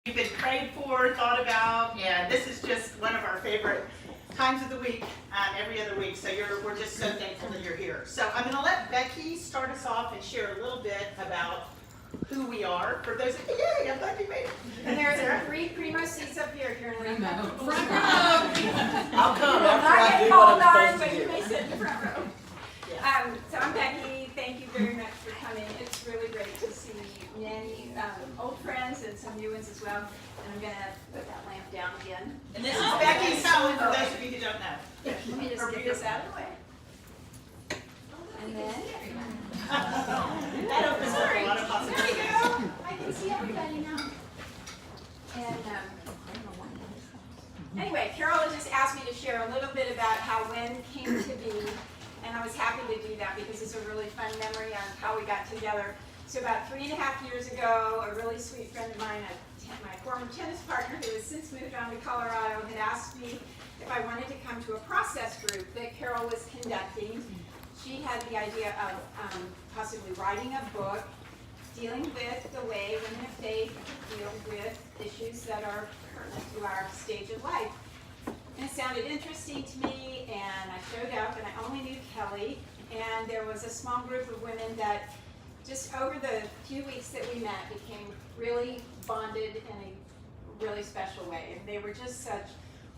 We've been prayed for, thought about, and this is just one of our favorite times of the week, every other week. So we're just so thankful that you're here. So I'm going to let Becky start us off and share a little bit about who we are. For those, yay, I'm glad you made it. And there are 3 primo seats up here if you're in the front row. I'll come Not after I get do called what I'm on, supposed but to you do. may sit in the front row. So I'm Becky. Thank you very much for coming. It's really great to see many old friends and some new ones as well. And I'm going to put that lamp down again. And this is Becky's home for those of you who don't know. Let me just get this out of the way. And then, That opens up a lot of there we possibilities. go. I can see everybody now. And anyway, Carol just asked me to share a little bit about how WIN came to be, and I was happy to do that because it's a really fun memory on how we got together. So about 3.5 years ago, a really sweet friend of mine, my former tennis partner who has since moved on to Colorado, had asked me if I wanted to come to a process group that Carol was conducting. She had the idea of possibly writing a book dealing with the way women of faith deal with issues that are pertinent to our stage of life. And it sounded interesting to me, and I showed up, and I only knew Kelly, and there was a small group of women that just over the few weeks that we met became really bonded in a really special way. And they were just such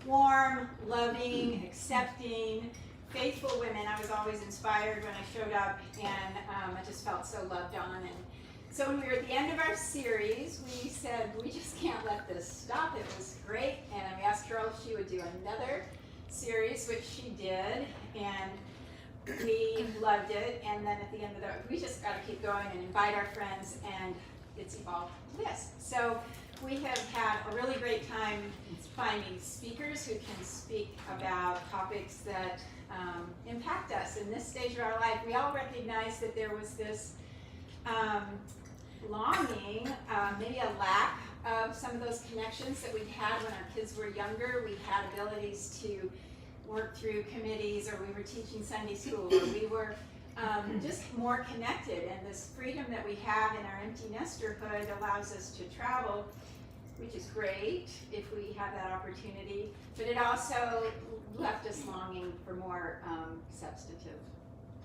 warm, loving, accepting, faithful women. I was always inspired when I showed up, and I just felt so loved on. And so when we were at the end of our series, we said, we just can't let this stop. It was great. And we asked Carol if she would do another series, which she did. And we loved it. And then at the end of that, we just got to keep going and invite our friends. And it's evolved to this. So we have had a really great time finding speakers who can speak about topics that impact us in this stage of our life. We all recognize that there was this longing, maybe a lack of some of those connections that we'd had when our kids were younger. We had abilities to work through committees, or we were teaching Sunday school, or we were just more connected. And this freedom that we have in our empty nesterhood allows us to travel, which is great if we have that opportunity, but it also left us longing for more substantive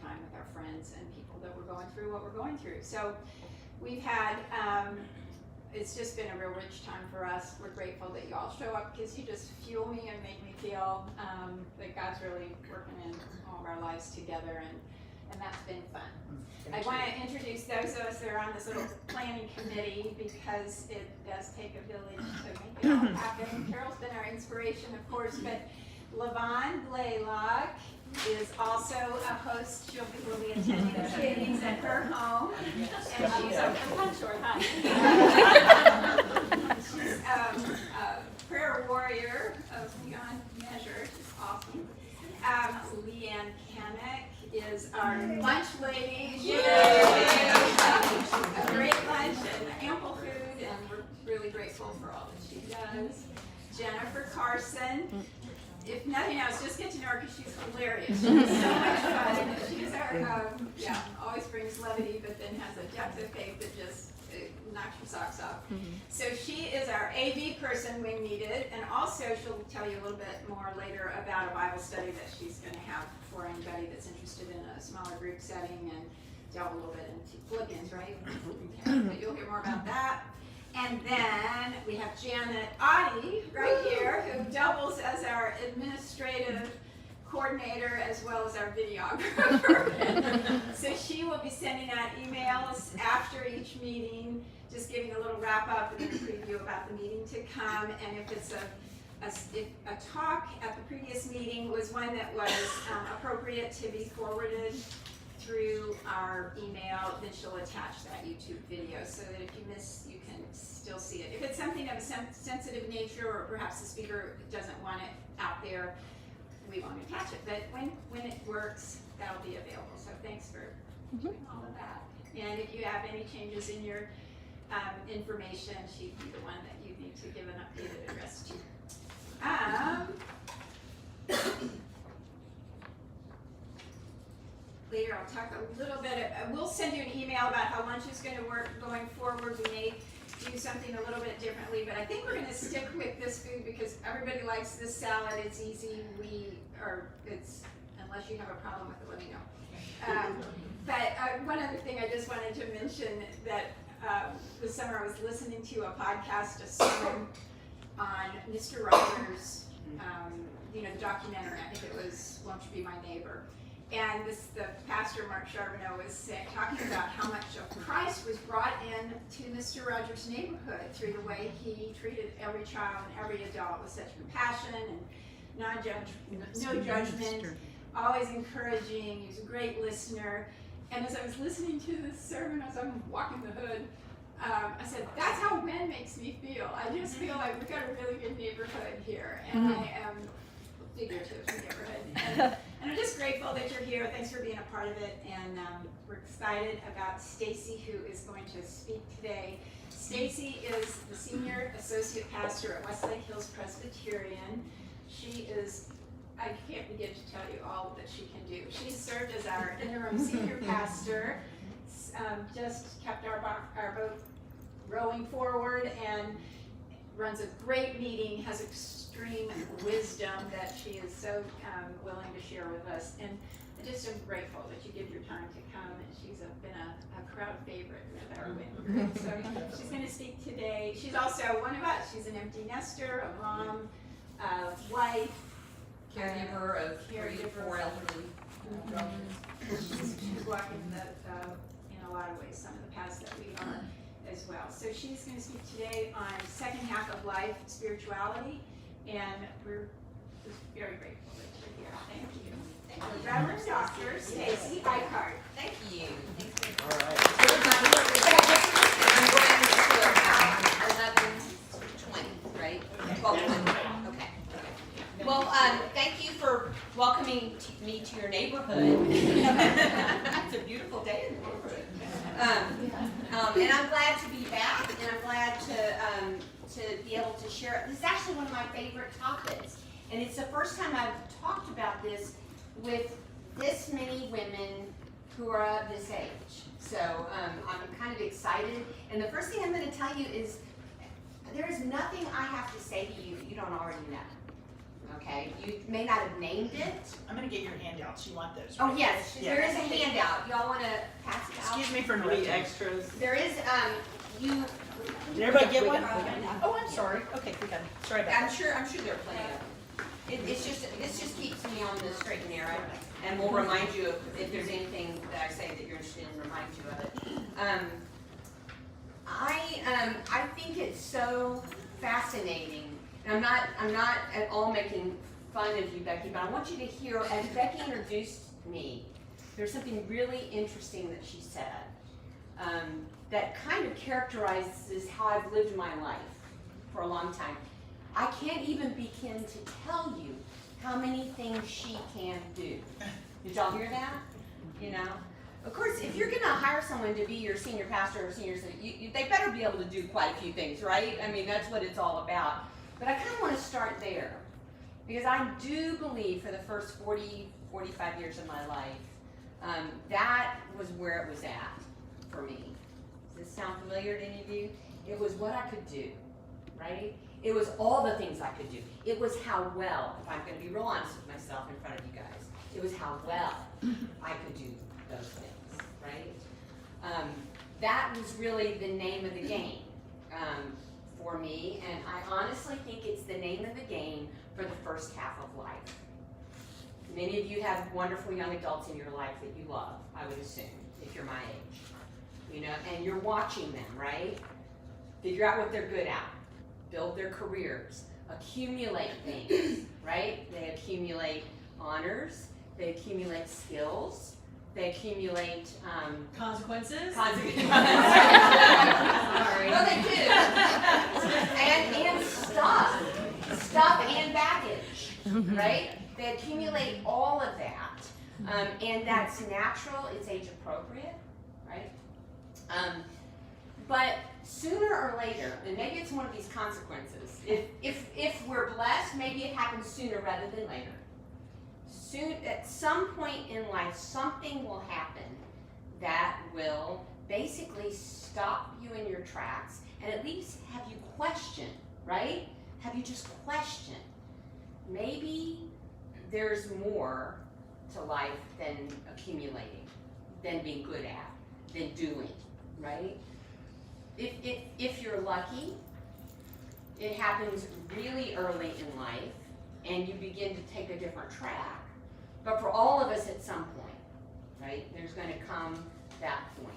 time with our friends and people that were going through what we're going through. So we've had, it's just been a real rich time for us. We're grateful that you all show up because you just fuel me and make me feel that God's really working in all of our lives together, and that's been fun. I want to introduce those of us that are on this little planning committee because it does take a village to make it all happen. Carol's been our inspiration, of course, but Lavon Blaylock is also a host. She will be attending the meetings at her home, and she's a short, hi. She's a prayer warrior of beyond measure. She's awesome. Leanne Kamek is our lunch lady. Yay! A great lunch and ample food, and we're really grateful for all that she does. Jennifer Carson. If nothing else, just get to know her because she's hilarious. She's so much fun. She's our, always brings levity, but then has a depth of faith that just knocks your socks off. So she is our AV person when needed, and also she'll tell you a little bit more later about a Bible study that she's going to have for anybody that's interested in a smaller group setting, and delve a little bit into Philippians, right? Okay, but you'll hear more about that. And then we have Janet Oddie right here, who doubles as our administrative coordinator as well as our videographer. So she will be sending out emails after each meeting, just giving a little wrap up and a preview about the meeting to come. And if it's if a talk at the previous meeting was one that was appropriate to be forwarded through our email, then she'll attach that YouTube video so that if you miss, you can still see it. If it's something of a sensitive nature, or perhaps the speaker doesn't want it out there, we won't attach it. But when it works, that'll be available. So thanks for doing all of that. And if you have any changes in your information, she'd be the one that you need to give an updated address to. Later I'll talk a little bit, we'll send you an email about how lunch is going to work going forward. We may do something a little bit differently, but I think we're gonna stick with this food because everybody likes this salad, it's easy, unless you have a problem with it, let me know. But one other thing I just wanted to mention that this summer I was listening to a podcast, a sermon on Mr. Rogers, the documentary, I think it was Won't You Be My Neighbor. And the pastor, Mark Charbonneau, was talking about how much of Christ was brought in to Mr. Rogers' neighborhood through the way he treated every child and every adult with such compassion and no judgment, always encouraging. He was a great listener. And as I was listening to this sermon, as I'm walking the hood, I said, that's how Wen makes me feel. I just feel like we've got a really good neighborhood here, and I am figurative neighborhood. And I'm just grateful that you're here. Thanks for being a part of it. And we're excited about Stacy, who is going to speak today. Stacy is the Senior Associate Pastor at Westlake Hills Presbyterian. She is, I can't begin to tell you all that she can do. She's served as our interim senior pastor, just kept our boat rowing forward, and runs a great meeting, has extreme wisdom that she is so willing to share with us. And I just am grateful that you give your time to come, and she's been a crowd favorite with our win group. So she's going to speak today. She's also one of us. She's an empty nester, a mom, a wife, Caregiver of 3 or 4 elderly. She's walking in a lot of ways some of the paths that we are as well. So she's going to speak today on second half of life, spirituality, and we're just very grateful that you're here. Thank you. Thank you. Reverend Dr. Stacy Ikard. Thank you. All right. I'm going to about 11:20, right? 12:20. Okay. Well, thank you for welcoming me to your neighborhood. It's a beautiful day in the neighborhood. And I'm glad to be back, and I'm glad to be able to share it. This is actually one of my favorite topics, and it's the first time I've talked about this with this many women who are of this age. So I'm kind of excited. And the first thing I'm going to tell you is there is nothing I have to say to you that you don't already know. Okay, you may not have named it. I'm gonna get your handouts. You want those? Oh right? yes, Yeah. there is a handout. Y'all want to pass it out? Excuse me for Read interrupting. extras. There is you. Did everybody get We one? got Oh, I'm sorry. Okay, we got it. Sorry about I'm that. sure there are plenty of them. This just keeps me on the straight and narrow, and we'll remind you if there's anything that I say that you're interested in, remind you of it. I think it's so fascinating. And I'm not at all making fun of you, Becky, but I want you to hear, as Becky introduced me, there's something really interesting that she said that kind of characterizes how I've lived my life for a long time. I can't even begin to tell you how many things she can do. Did y'all hear that? You know? Of course, if you're going to hire someone to be your senior pastor or senior, they better be able to do quite a few things, right? I mean, that's what it's all about. But I kind of want to start there, because I do believe for the first 40, 45 years of my life, that was where it was at for me. Does this sound familiar to any of you? It was what I could do, right? It was all the things I could do. It was how well, if I'm going to be real honest with myself in front of you guys, it was how well I could do those things, right? That was really the name of the game. For me, and I honestly think it's the name of the game for the first half of life. Many of you have wonderful young adults in your life that you love, I would assume, if you're my age. You know, and you're watching them, right? Figure out what they're good at, build their careers, accumulate things, right? They accumulate honors, they accumulate skills, they accumulate Consequences? Sorry. No, they do. And stuff and baggage, right? They accumulate all of that, and that's natural. It's age appropriate, right? But sooner or later, and maybe it's one of these consequences. If we're blessed, maybe it happens sooner rather than later. Soon, at some point in life, something will happen that will basically stop you in your tracks and at least have you question, right? Have you just questioned? Maybe there's more to life than accumulating, than being good at, than doing, right? If you're lucky, it happens really early in life, and you begin to take a different track. But for all of us at some point, right, there's going to come that point.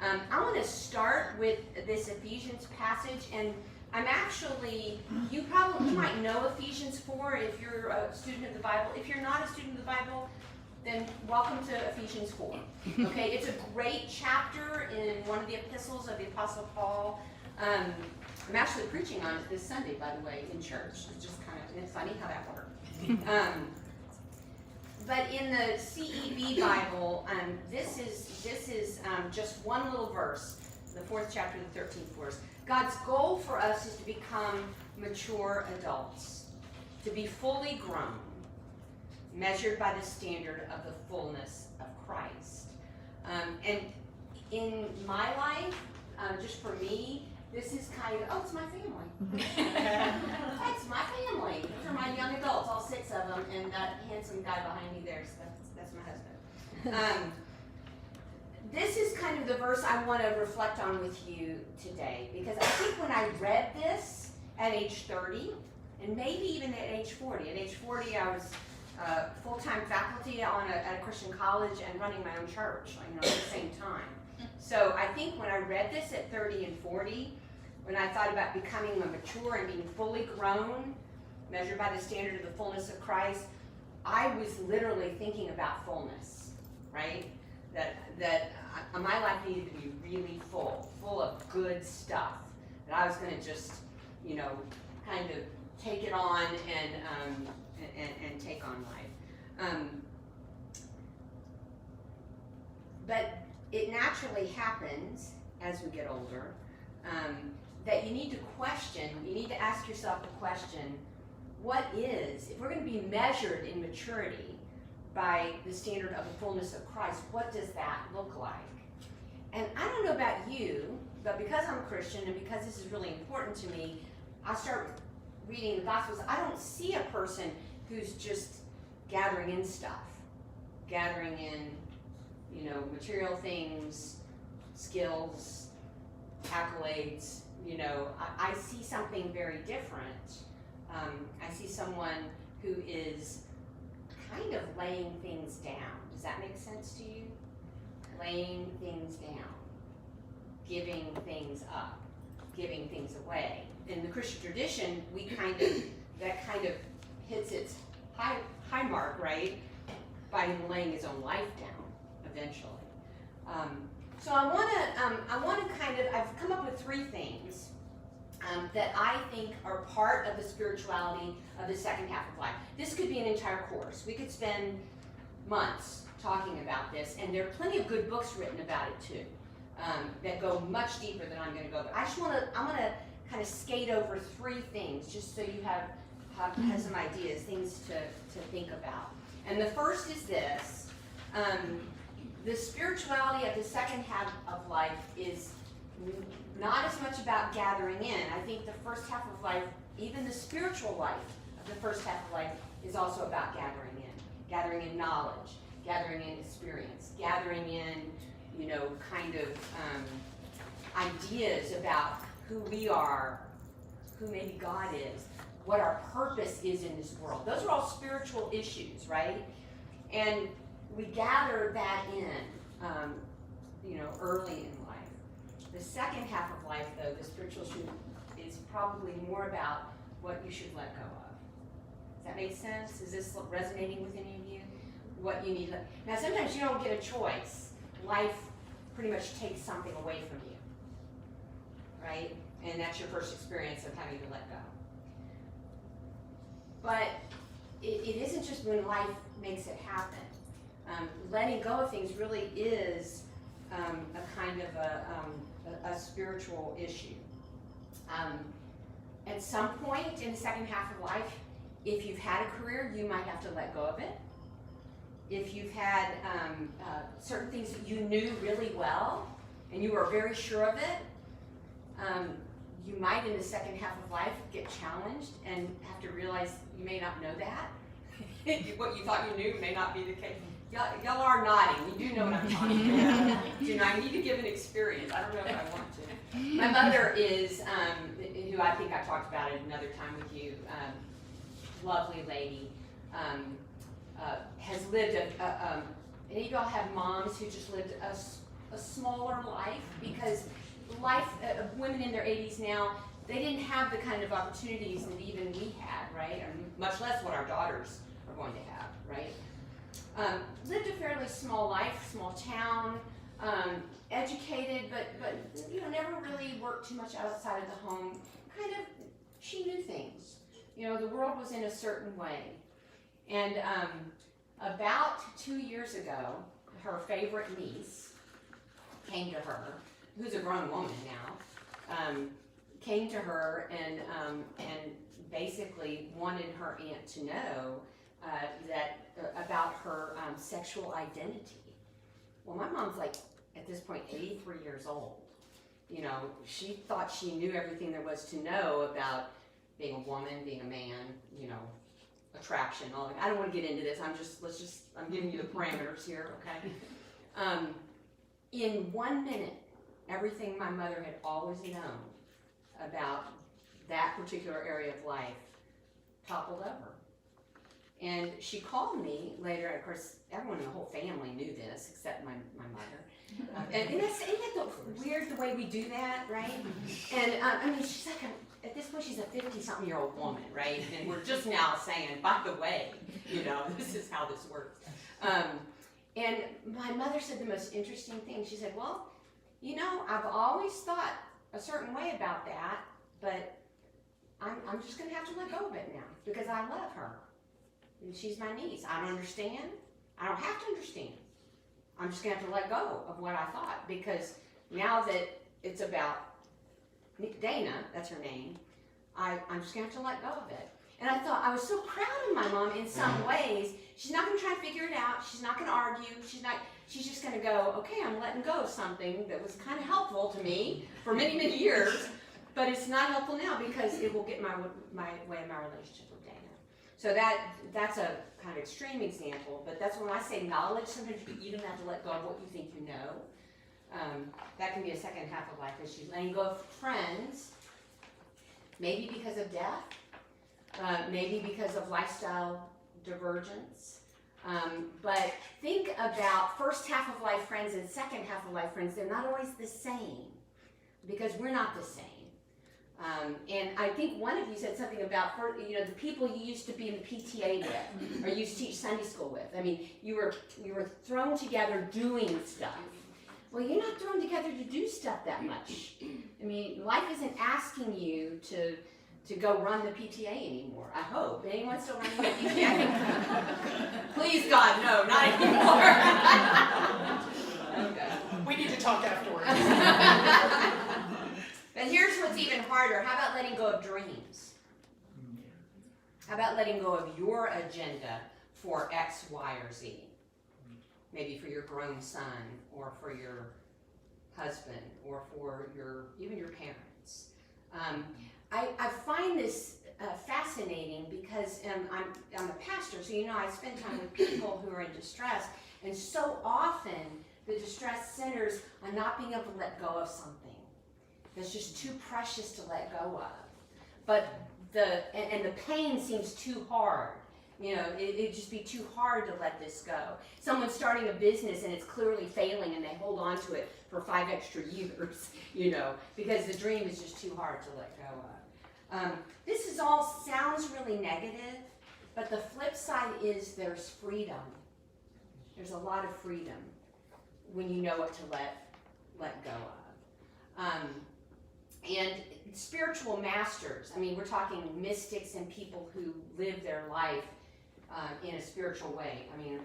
I want to start with this Ephesians passage, and I'm actually, you might know Ephesians 4 if you're a student of the Bible. If you're not a student of the Bible, then welcome to Ephesians 4. Okay, it's a great chapter in one of the epistles of the Apostle Paul. I'm actually preaching on it this Sunday, by the way, in church. It's just kind of, it's funny how that worked. But in the CEB Bible, this is just one little verse, the 4th chapter, the 13th verse. God's goal for us is to become mature adults, to be fully grown, measured by the standard of the fullness of Christ. And in my life, just for me, this is kind of, oh, it's my family. That's my family. Those are my young adults, all 6 of them, and that handsome guy behind me there, so that's my husband. This is kind of the verse I want to reflect on with you today, because I think when I read this at age 30, and maybe even at age 40. At age 40, I was full-time faculty at a Christian college and running my own church, at the same time. So I think when I read this at 30 and 40, when I thought about becoming mature and being fully grown, measured by the standard of the fullness of Christ, I was literally thinking about fullness, right? That my life needed to be really full of good stuff. That I was going to just, kind of take it on and take on life. But it naturally happens as we get older that you need to question, you need to ask yourself the question, what is, if we're going to be measured in maturity by the standard of the fullness of Christ, what does that look like? And I don't know about you, but because I'm a Christian and because this is really important to me, I start reading the Gospels. I don't see a person who's just gathering in stuff, gathering in, material things, skills, accolades. I see something very different. I see someone who is kind of laying things down. Does that make sense to you? Laying things down, giving things up, giving things away. In the Christian tradition, that kind of hits its high mark, right? By him laying his own life down eventually. So I want to I've come up with 3 things that I think are part of the spirituality of the second half of life. This could be an entire course. We could spend months talking about this, and there are plenty of good books written about it too, that go much deeper than I'm going to go. But I'm going to kind of skate over 3 things just so you have some ideas, things to think about. And the first is this. The spirituality of the second half of life is not as much about gathering in. I think the first half of life, even the spiritual life of the first half of life, is also about gathering in knowledge, gathering in experience, gathering in, ideas about who we are, who maybe God is, what our purpose is in this world. Those are all spiritual issues, right? And we gather that in, early in life. The second half of life, though, the spiritual issue, is probably more about what you should let go of. Does that make sense? Is this resonating with any of you? What you need. Now, sometimes you don't get a choice. Life pretty much takes something away from you, right? And that's your first experience of having to let go. But it isn't just when life makes it happen. Letting go of things really is a kind of a spiritual issue. At some point in the second half of life, if you've had a career, you might have to let go of it. If you've had certain things that you knew really well and you were very sure of it, you might in the second half of life get challenged and have to realize you may not know that. What you thought you knew may not be the case. Y'all are nodding. You do know what I'm talking about. Do I need to give an experience? I don't know if I want to. My mother is, who I think I talked about it another time with you, lovely lady, has lived any of y'all have moms who just lived a smaller life, because life, women in their 80s now, they didn't have the kind of opportunities that even we had, right? Or much less what our daughters are going to have, right? Lived a fairly small life, small town, educated, but you know, never really worked too much outside of the home. Kind of, she knew things. You know, the world was in a certain way. And about 2 years ago, her favorite niece came to her, who's a grown woman now, came to her and basically wanted her aunt to know about her sexual identity. Well, my mom's like, at this point, 83 years old. You know, she thought she knew everything there was to know about being a woman, being a man, you know, attraction, all that. I don't want to get into this. I'm giving you the parameters here, okay? In 1 minute, everything my mother had always known about that particular area of life toppled over. And she called me later, and of course, everyone in the whole family knew this, except my mother. And isn't that weird the way we do that, right? And I mean, she's like, at this point, she's a 50-something-year-old woman, right? And we're just now saying, by the way, you know, this is how this works. And my mother said the most interesting thing. She said, well, you know, I've always thought a certain way about that, but I'm just going to have to let go of it now, because I love her. And she's my niece. I don't understand. I don't have to understand. I'm just going to have to let go of what I thought, because now that it's about Dana, that's her name, I'm just going to have to let go of it. And I thought, I was so proud of my mom in some ways. She's not going to try to figure it out. She's not going to argue. She's just going to go, okay, I'm letting go of something that was kind of helpful to me for many, many years, but it's not helpful now because it will get my way in my relationship with Dana. So that's a kind of extreme example, but that's when I say knowledge, sometimes you don't have to let go of what you think you know. That can be a second half of life issue. Letting go of friends, maybe because of death, maybe because of lifestyle divergence. But think about first half of life friends and second half of life friends. They're not always the same, because we're not the same. And I think one of you said something about, you know, the people you used to be in the PTA with, or you used to teach Sunday school with. I mean, you were thrown together doing stuff. Well, you're not thrown together to do stuff that much. I mean, life isn't asking you to go run the PTA anymore, I hope. Anyone still running the PTA? Please, God, no, not anymore. Okay. We need to talk afterwards. But here's what's even harder. How about letting go of dreams? How about letting go of your agenda for X, Y, or Z? Maybe for your grown son, or for your husband, or for even your parents. I find this fascinating because I'm a pastor, so you know I spend time with people who are in distress, and so often the distress centers on not being able to let go of something that's just too precious to let go of. But the pain seems too hard. You know, it'd just be too hard to let this go. Someone's starting a business and it's clearly failing and they hold on to it for 5 extra years, you know, because the dream is just too hard to let go of. This all sounds really negative, but the flip side is there's freedom. There's a lot of freedom when you know what to let go of. And spiritual masters, I mean, we're talking mystics and people who live their life in a spiritual way. I mean,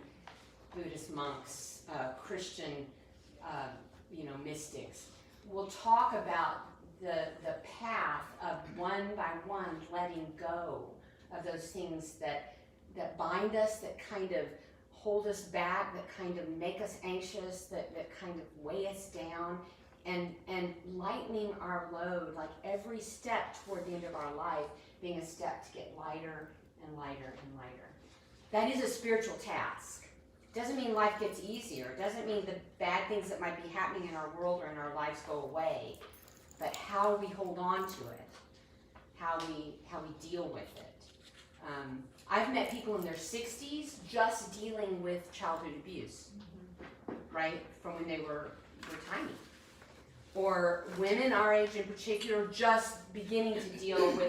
Buddhist monks, Christian, mystics. We'll talk about the path of one by one letting go of those things that bind us, that kind of hold us back, that kind of make us anxious, that kind of weigh us down, and lightening our load, like every step toward the end of our life being a step to get lighter and lighter and lighter. That is a spiritual task. Doesn't mean life gets easier. It doesn't mean the bad things that might be happening in our world or in our lives go away. But how we hold on to it, how we deal with it. I've met people in their 60s just dealing with childhood abuse, right, from when they were tiny. Or women our age in particular just beginning to deal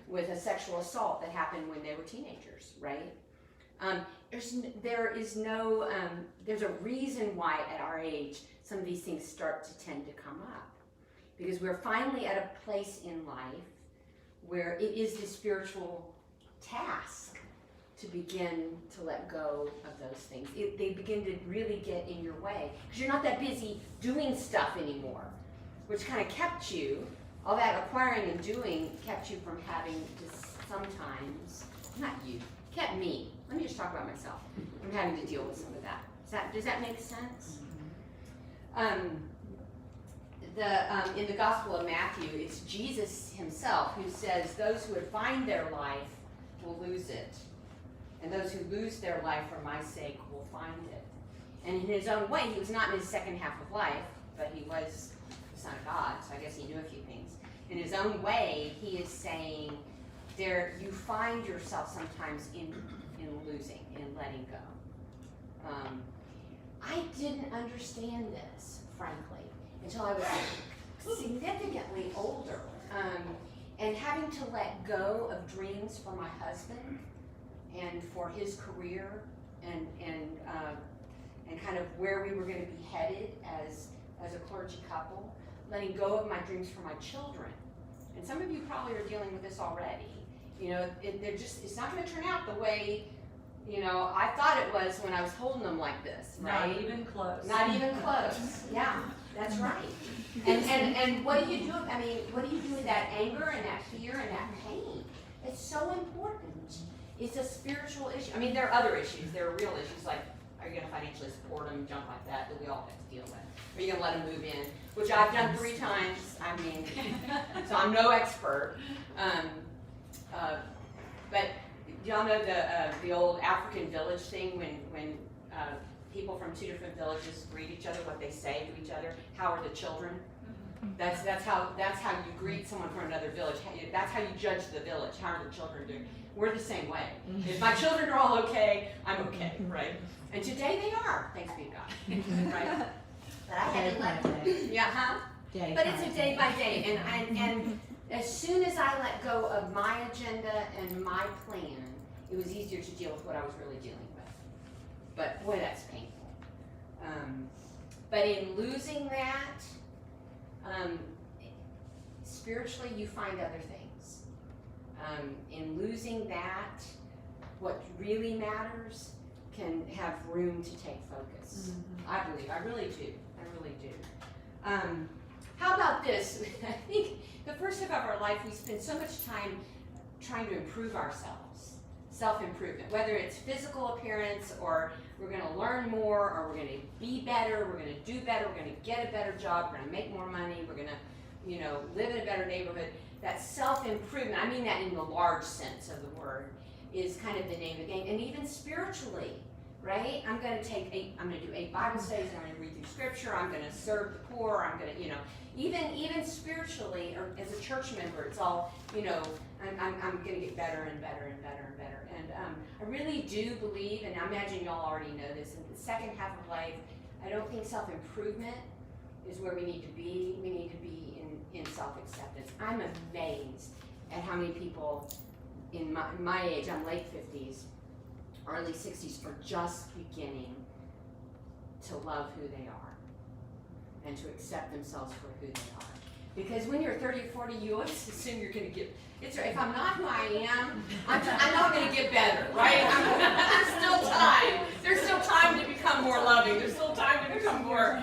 with a sexual assault that happened when they were teenagers, right? There's a reason why at our age some of these things start to tend to come up. Because we're finally at a place in life where it is the spiritual task to begin to let go of those things. They begin to really get in your way. Because you're not that busy doing stuff anymore, which kind of kept you, all that acquiring and doing kept you from having to sometimes, not you, kept me, let me just talk about myself, from having to deal with some of that. Does that make sense? In the Gospel of Matthew, it's Jesus himself who says, those who would find their life will lose it, and those who lose their life for my sake will find it. And in his own way, he was not in his second half of life, but he was the Son of God, so I guess he knew a few things. In his own way, he is saying, you find yourself sometimes in losing, in letting go. I didn't understand this, frankly, until I was significantly older. And having to let go of dreams for my husband and for his career and kind of where we were going to be headed as a clergy couple, letting go of my dreams for my children. And some of you probably are dealing with this already. You know, it's not going to turn out the way, I thought it was when I was holding them like this, right? Not even close. Not even close. Yeah, that's right. And what do you do? I mean, what do you do with that anger and that fear and that pain? It's so important. It's a spiritual issue. I mean, there are other issues. There are real issues like, are you going to financially support them, junk like that we all have to deal with? Are you going to let them move in? Which I've done 3 times. I mean, so I'm no expert. But y'all know the old African village thing when people from 2 different villages greet each other, what they say to each other. How are the children? That's how you greet someone from another village. That's how you judge the village. How are the children doing? We're the same way. If my children are all okay, I'm okay, right? And today they are, thanks be to God, right? But I had to let them. Yeah, huh? But it's a day by day, and as soon as I let go of my agenda and my plan, it was easier to deal with what I was really dealing with. But boy, that's painful. But in losing that, spiritually you find other things. In losing that, what really matters can have room to take focus. I believe, I really do. How about this? I think the first half of our life we spend so much time trying to improve ourselves, self-improvement, whether it's physical appearance or we're going to learn more or we're going to be better, we're going to do better, we're going to get a better job, we're going to make more money, we're going to, live in a better neighborhood. That self-improvement, I mean that in the large sense of the word, is kind of the name of the game. And even spiritually, right? I'm going to do 8 Bible studies, I'm going to read through scripture, I'm going to serve the poor, I'm going to, even spiritually, or as a church member, it's all, I'm going to get better and better and better and better. And I really do believe, and I imagine y'all already know this, in the second half of life, I don't think self-improvement is where we need to be. We need to be in self-acceptance. I'm amazed at how many people in my age, I'm late 50s, early 60s, are just beginning to love who they are and to accept themselves for who they are. Because when you're 30 or 40, you always assume you're going to get, if I'm not who I am, I'm not going to get better, right? There's still time. There's still time to become more loving. There's still time to become more,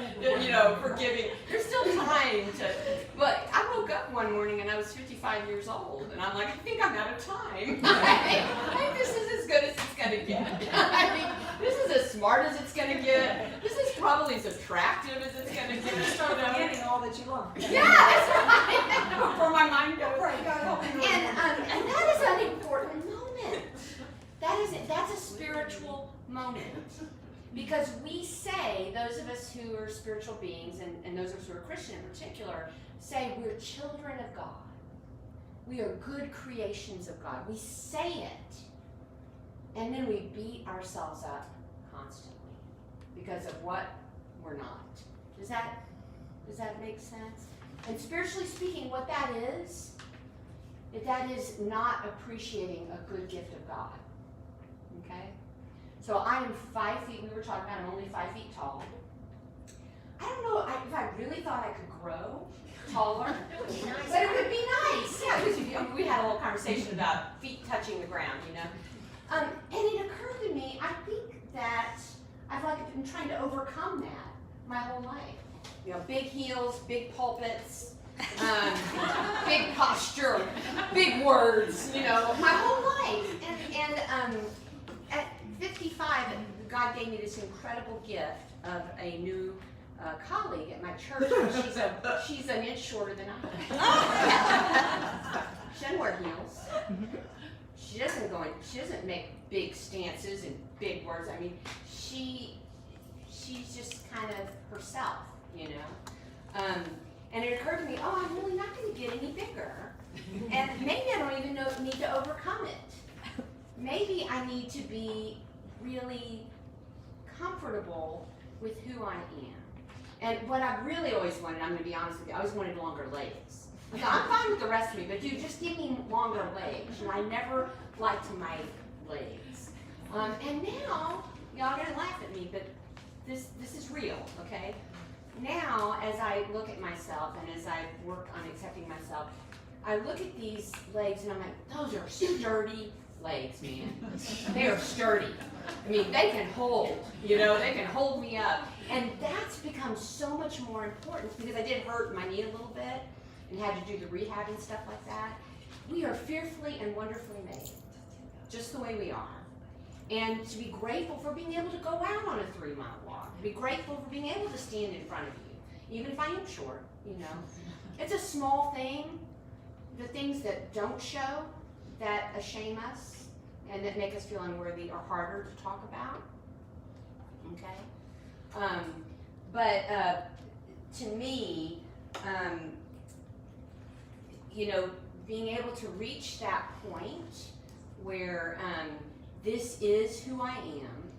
forgiving. There's still time to, but I woke up one morning and I was 55 years old, and I'm like, I think I'm out of time. I think this is as good as it's going to get. I think this is a smart as it's gonna get. This is probably as attractive as it's gonna get. Start getting all that you love. Yeah, that's right. Before my mind goes. Right, God help me. And that is an important moment. That's a spiritual moment. Because we say, those of us who are spiritual beings, and those of us who are Christian in particular, say we're children of God. We are good creations of God. We say it, and then we beat ourselves up constantly because of what we're not. Does that make sense? And spiritually speaking, what that is not appreciating a good gift of God. Okay? So I am 5 feet, we were talking about I'm only 5 feet tall. I don't know if I really thought I could grow taller, but it would be nice. Yeah, because we had a little conversation about feet touching the ground, you know. And it occurred to me, I think that I've been trying to overcome that my whole life. You know, big heels, big pulpits, big posture, big words, you know, my whole life. And at 55, God gave me this incredible gift of a new colleague at my church. She's an inch shorter than I am. She doesn't wear heels. She doesn't make big stances and big words. I mean, she's just kind of herself, you know. And it occurred to me, I'm really not going to get any bigger, and maybe I don't even need to overcome it. Maybe I need to be really comfortable with who I am. And what I really always wanted, I'm going to be honest with you, I always wanted longer legs. So I'm fine with the rest of me, but dude, just give me longer legs. And I never liked my legs. And now, y'all are going to laugh at me, but this is real, okay? Now, as I look at myself and as I work on accepting myself, I look at these legs and I'm like, those are sturdy legs, man. They are sturdy. I mean, they can hold, you know, they can hold me up. And that's become so much more important because I did hurt my knee a little bit and had to do the rehab and stuff like that. We are fearfully and wonderfully made, just the way we are. And to be grateful for being able to go out on a 3-mile walk, to be grateful for being able to stand in front of you, even if I am short, you know. It's a small thing. The things that don't show, that shame us, and that make us feel unworthy are harder to talk about, okay? But to me, you know, being able to reach that point where this is who I am,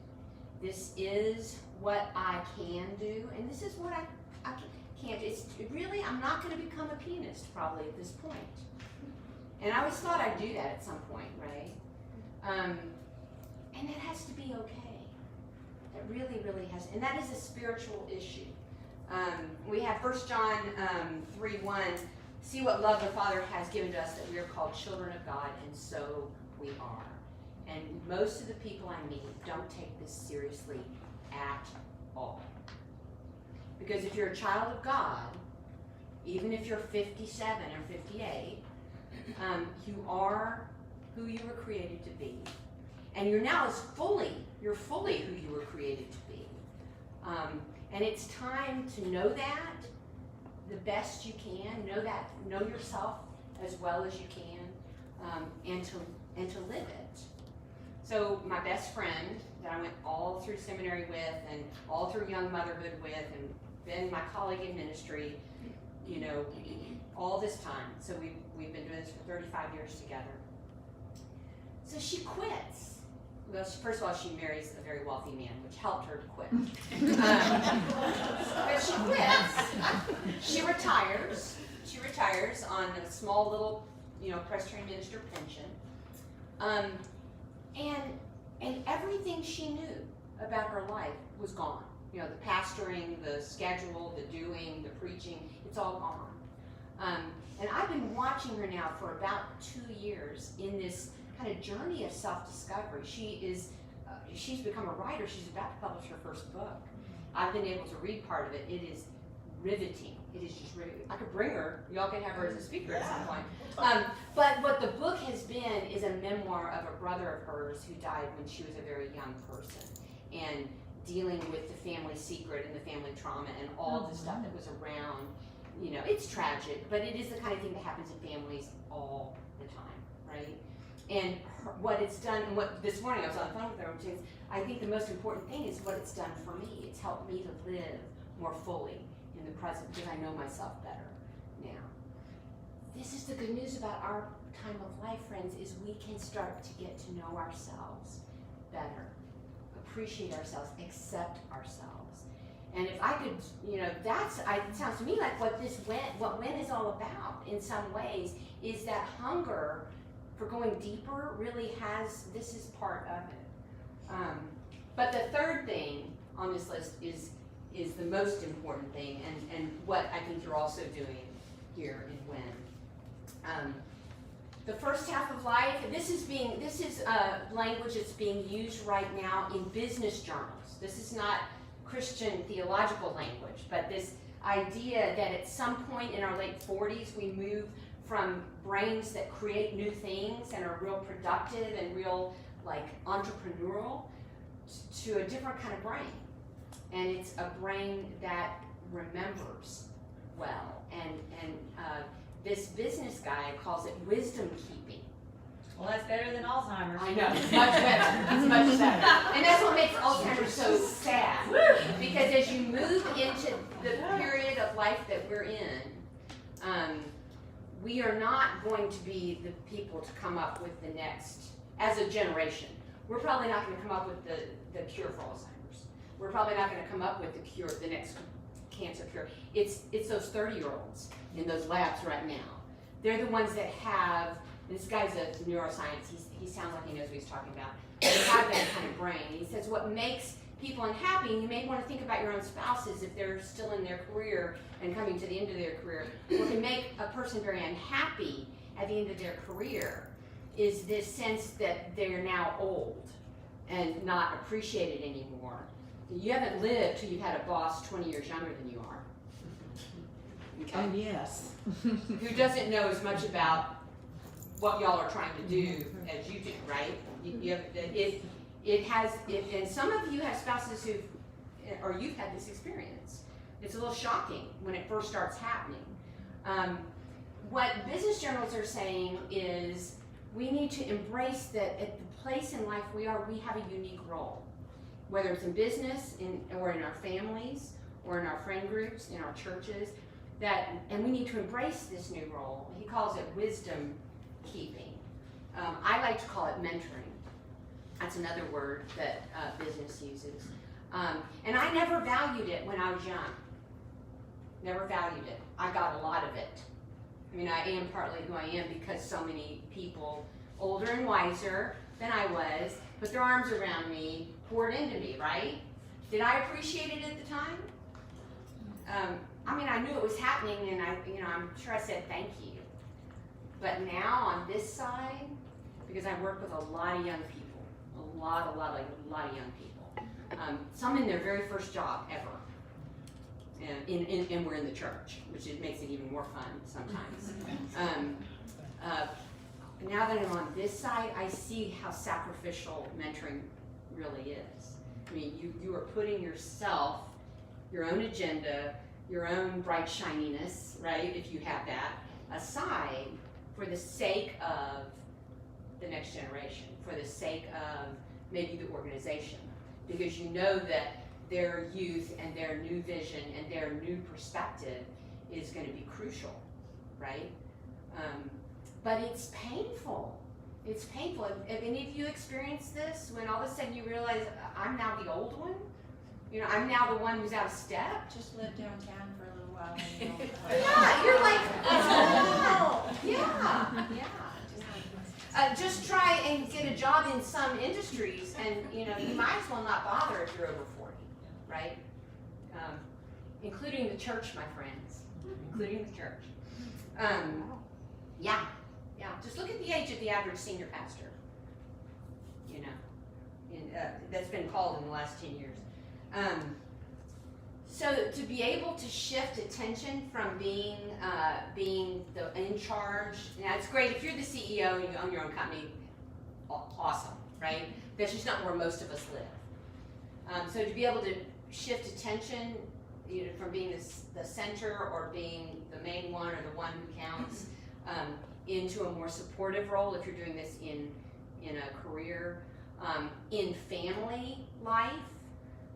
this is what I can do, and this is what I can't do. Really, I'm not going to become a pianist probably at this point. And I always thought I'd do that at some point, right? And that has to be okay. That really, really has, and that is a spiritual issue. We have 1 John 3:1, see what love the Father has given to us that we are called children of God, and so we are. And most of the people I meet don't take this seriously at all. Because if you're a child of God, even if you're 57 or 58, you are who you were created to be. And you're now you're fully who you were created to be. And it's time to know that the best you can, know yourself as well as you can, and to live it. So my best friend that I went all through seminary with and all through young motherhood with and been my colleague in ministry, you know, all this time. So we've been doing this for 35 years together. So she quits. Well, first of all, she marries a very wealthy man, which helped her to quit. But she quits. She retires. She retires on a small little, you know, Presbyterian minister pension. And everything she knew about her life was gone. You know, the pastoring, the schedule, the doing, the preaching, it's all gone. And I've been watching her now for about 2 years in this kind of journey of self-discovery. She's become a writer. She's about to publish her first book. I've been able to read part of it. It is riveting. It is just riveting. I could bring her. Y'all can have her as a speaker at some point. But what the book has been is a memoir of a brother of hers who died when she was a very young person. And dealing with the family secret and the family trauma and all the stuff that was around. You know, it's tragic, but it is the kind of thing that happens in families all the time, right? And what it's done, and what this morning I was on the phone with her, which is, I think the most important thing is what it's done for me. It's helped me to live more fully in the present because I know myself better now. This is the good news about our time of life, friends, is we can start to get to know ourselves better, appreciate ourselves, accept ourselves. And if I could, you know, it sounds to me like what When is all about in some ways is that hunger for going deeper really this is part of it. But the third thing on this list is the most important thing, and what I think you're also doing here in When. The first half of life, this is language that's being used right now in business journals. This is not Christian theological language, but this idea that at some point in our late 40s we move from brains that create new things and are real productive and real like entrepreneurial to a different kind of brain. And it's a brain that remembers well. And this business guy calls it wisdom keeping. Well, that's better than Alzheimer's. I know, it's much better, it's much better. And that's what makes Alzheimer's so sad. Because as you move into the period of life that we're in, we are not going to be the people to come up with the next, as a generation, we're probably not going to come up with the cure for Alzheimer's. We're probably not going to come up with the next cancer cure. It's those 30-year-olds in those labs right now. They're the ones that have, this guy's a neuroscience, he sounds like he knows what he's talking about. They have that kind of brain. He says what makes people unhappy, and you may want to think about your own spouses if they're still in their career and coming to the end of their career. What can make a person very unhappy at the end of their career is this sense that they're now old and not appreciated anymore. You haven't lived till you've had a boss 20 years younger than you are. Okay? Oh, yes. Who doesn't know as much about what y'all are trying to do as you do, right? And some of you have spouses or you've had this experience. It's a little shocking when it first starts happening. What business journals are saying is we need to embrace that at the place in life we are, we have a unique role. Whether it's in business, or in our families, or in our friend groups, in our churches, and we need to embrace this new role. He calls it wisdom keeping. I like to call it mentoring. That's another word that business uses. And I never valued it when I was young. Never valued it. I got a lot of it. I mean, I am partly who I am because so many people older and wiser than I was put their arms around me, poured into me, right? Did I appreciate it at the time? I mean, I knew it was happening, and I'm sure I said thank you. But now on this side, because I work with a lot of young people, a lot of young people, some in their very first job ever, and we're in the church, which makes it even more fun sometimes. Now that I'm on this side, I see how sacrificial mentoring really is. I mean, you are putting yourself, your own agenda, your own bright shininess, right, if you have that, aside for the sake of the next generation, for the sake of maybe the organization, because you know that their youth and their new vision and their new perspective is going to be crucial, right? But it's painful. It's painful. Have any of you experienced this when all of a sudden you realize I'm now the old one? You know, I'm now the one who's out of step. Just live downtown for a little while. Yeah, you're like, oh, yeah. Just try and get a job in some industries, and you might as well not bother if you're over 40, right? Including the church, my friends. Including the church. Yeah. Just look at the age of the average senior pastor. That's been called in the last 10 years. So to be able to shift attention from being in charge, now it's great if you're the CEO and you own your own company, awesome, right? That's just not where most of us live. So to be able to shift attention, from being the center or being the main one or the one who counts, into a more supportive role if you're doing this in a career, in family life,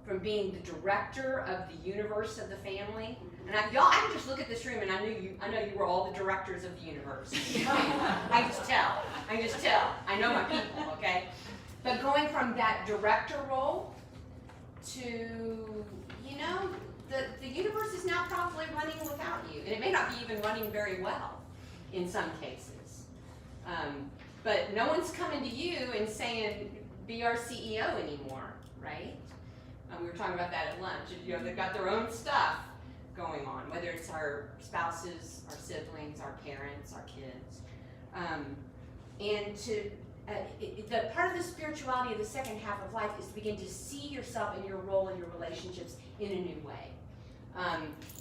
from being the director of the universe of the family. And y'all, I can just look at this room and I know you were all the directors of the universe. I just tell. I know my people, okay? But going from that director role to, the universe is now probably running without you. And it may not be even running very well in some cases. But no one's coming to you and saying, be our CEO anymore, right? We were talking about that at lunch. They've got their own stuff going on, whether it's our spouses, our siblings, our parents, our kids. And the part of the spirituality of the second half of life is to begin to see yourself and your role in your relationships in a new way.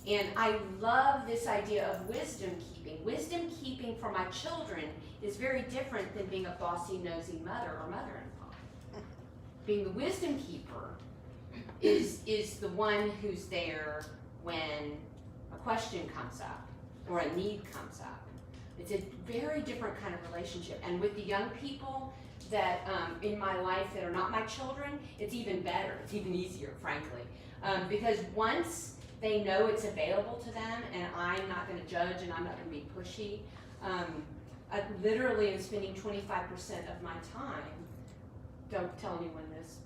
And I love this idea of wisdom keeping. Wisdom keeping for my children is very different than being a bossy, nosy mother or mother-in-law. Being the wisdom keeper is the one who's there when a question comes up or a need comes up. It's a very different kind of relationship. And with the young people that in my life that are not my children, it's even better. It's even easier, frankly. Because once they know it's available to them and I'm not going to judge and I'm not going to be pushy, I literally am spending 25% of my time. Don't tell anyone this,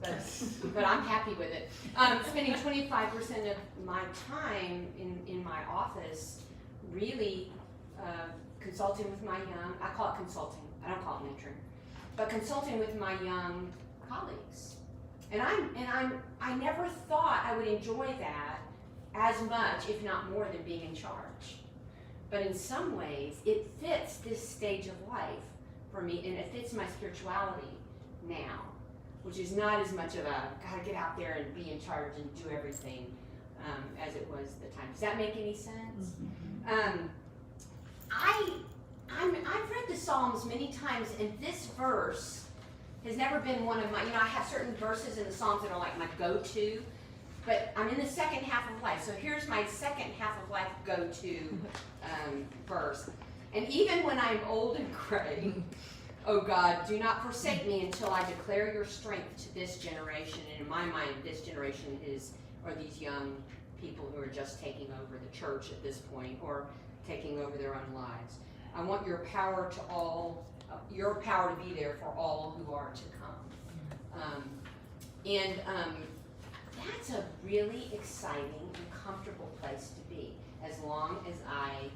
but I'm happy with it. Spending 25% of my time in my office really consulting with my young, I call it consulting, I don't call it mentoring, but consulting with my young colleagues. And I never thought I would enjoy that as much, if not more, than being in charge. But in some ways, it fits this stage of life for me, and it fits my spirituality now, which is not as much of a gotta get out there and be in charge and do everything as it was at the time. Does that make any sense? Mm-hmm. I've read the Psalms many times, and this verse has never been one of my, I have certain verses in the Psalms that are like my go-to, but I'm in the second half of life, so here's my second half of life go-to verse. And even when I'm old and gray, oh God, do not forsake me until I declare your strength to this generation. And in my mind, this generation are these young people who are just taking over the church at this point, or taking over their own lives. I want your power to be there for all who are to come. That's a really exciting and comfortable place to be, as long as I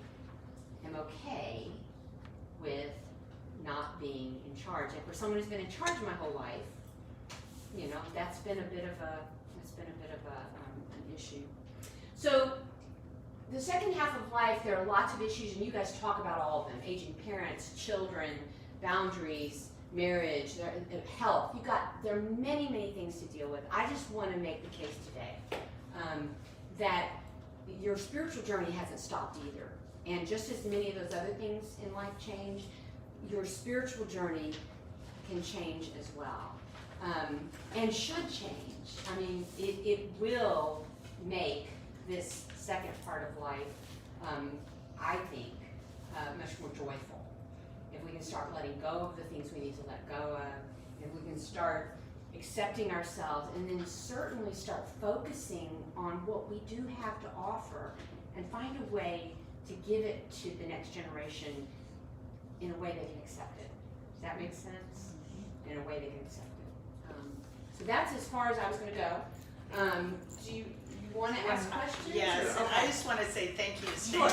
am okay with not being in charge. And for someone who's been in charge my whole life, that's been a bit of an issue. So the second half of life, there are lots of issues, and you guys talk about all of them: aging parents, children, boundaries, marriage, health. There are many, many things to deal with. I just want to make the case today that your spiritual journey hasn't stopped either. And just as many of those other things in life change, your spiritual journey can change as well, and should change. I mean, it will make this second part of life, I think, much more joyful. If we can start letting go of the things we need to let go of, if we can start accepting ourselves, and then certainly start focusing on what we do have to offer, and find a way to give it to the next generation in a way they can accept it. Does that make sense? In a way they can accept it. So that's as far as I was going to go. Do you want to ask questions? Yes, or? and Okay. I just want to say thank you to Stacy. Sure.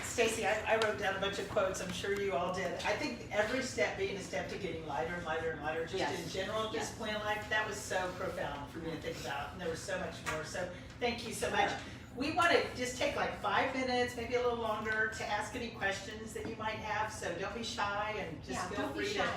Stacy, I wrote down a bunch of quotes. I'm sure you all did. I think every step being a step to getting lighter and lighter and lighter, just Yes. in general, at this Yes. point in life, that was so profound for me to think about. And there was so much more. So thank you so much. We want to just take like 5 minutes, maybe a little longer, to ask any questions that you might have. So don't be shy, and just feel Don't be free shy. to